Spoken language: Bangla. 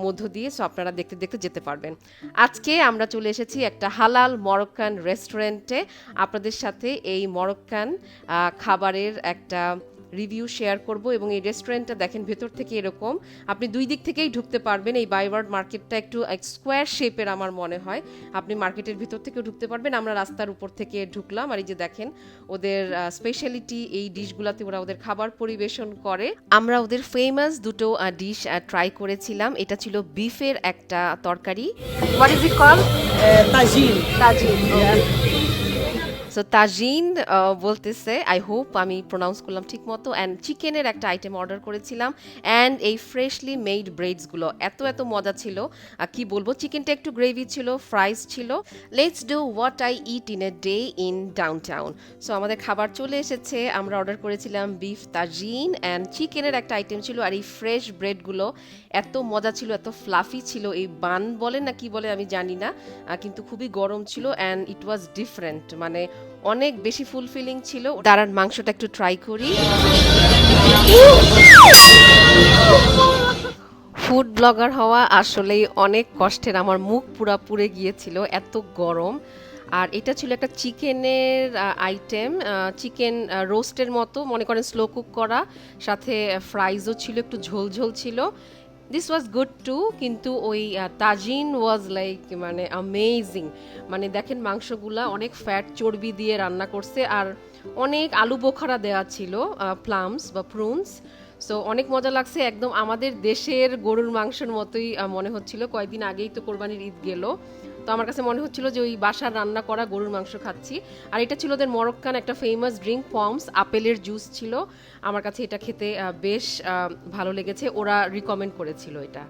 মধ্য দিয়ে, সো আপনারা দেখতে দেখতে যেতে পারবেন। আজকে আমরা চলে এসেছি একটা হালাল মরক্কান রেস্টুরেন্টে আপনাদের সাথে এই মরক্কান খাবারের একটা রিভিউ শেয়ার করব। এবং এই রেস্টুরেন্টটা দেখেন ভেতর থেকে এরকম, আপনি দুই দিক থেকেই ঢুকতে পারবেন। এই বাইওয়ার্ড মার্কেটটা একটু স্কোয়ার শেপের আমার মনে হয়, আপনি মার্কেটের ভিতর থেকেও ঢুকতে পারবেন। আমরা রাস্তার উপর থেকে ঢুকলাম, আর এই যে দেখেন ওদের স্পেশালিটি এই ডিশগুলোতে ওরা ওদের খাবার পরিবেশন করে। আমরা ওদের ফেমাস দুটো ডিশ ট্রাই করেছিলাম। এটা ছিল বিফের একটা তরকারি। What is it call? Tagine. Tajin. Yeah. So Tajin বলতেছে, আই হোপ আমি প্রোনাউন্স করলাম ঠিক মতো। অ্যান্ড চিকেনের একটা আইটেম অর্ডার করেছিলাম, অ্যান্ড এই ফ্রেশলি মেড ব্রেডসগুলো এত এত মজা ছিল, কি বলবো। চিকেনটা একটু গ্রেভি ছিল, ফ্রাইস ছিল। Let's do what I it in a day in downtown. So আমাদের খাবার চলে এসেছে। আমরা অর্ডার করেছিলাম বিফ তাজিন, অ্যান্ড চিকেনের একটা আইটেম ছিল। আর এই ফ্রেশ ব্রেডগুলো এত মজা ছিল, এত ফ্লাফি ছিল। এই বান বলে না কি বলে আমি জানি না, কিন্তু খুবই গরম ছিল, অ্যান্ড ইট ওয়াজ ডিফারেন্ট, মানে অনেক বেশি ফুলফিলিং ছিল। দাঁড়ান মাংসটা একটু ট্রাই করি। ফুড ব্লগার হওয়া আসলেই অনেক কষ্টের, আমার মুখ পুরা পুড়ে গিয়েছিল, এত গরম। আর এটা ছিল একটা চিকেনের আইটেম, চিকেন রোস্টের মতো, মনে করেন স্লো কুক করা, সাথে ফ্রাইজও ছিল, একটু ঝোল ঝোল ছিল। দিস ওয়াজ গুড টু, কিন্তু ওই তাজিন ওয়াজ লাইক মানে অ্যামেজিং। মানে দেখেন মাংসগুলা অনেক ফ্যাট চর্বি দিয়ে রান্না করছে, আর অনেক আলু বোখারা দেওয়া ছিল, প্লামস বা প্রুনস। সো অনেক মজা লাগছে, একদম আমাদের দেশের গরুর মাংসের মতোই মনে হচ্ছিল। কয়েকদিন আগেই তো কোরবানির ঈদ গেল, তো আমার কাছে মনে হচ্ছিল যে ওই বাসার রান্না করা গরুর মাংস খাচ্ছি। আর এটা ছিল ওদের মরক্কান একটা ফেমাস ড্রিঙ্ক, পমস, আপেলের জুস ছিল। আমার কাছে এটা খেতে বেশ ভালো লেগেছে, ওরা রিকমেন্ড করেছিল এটা।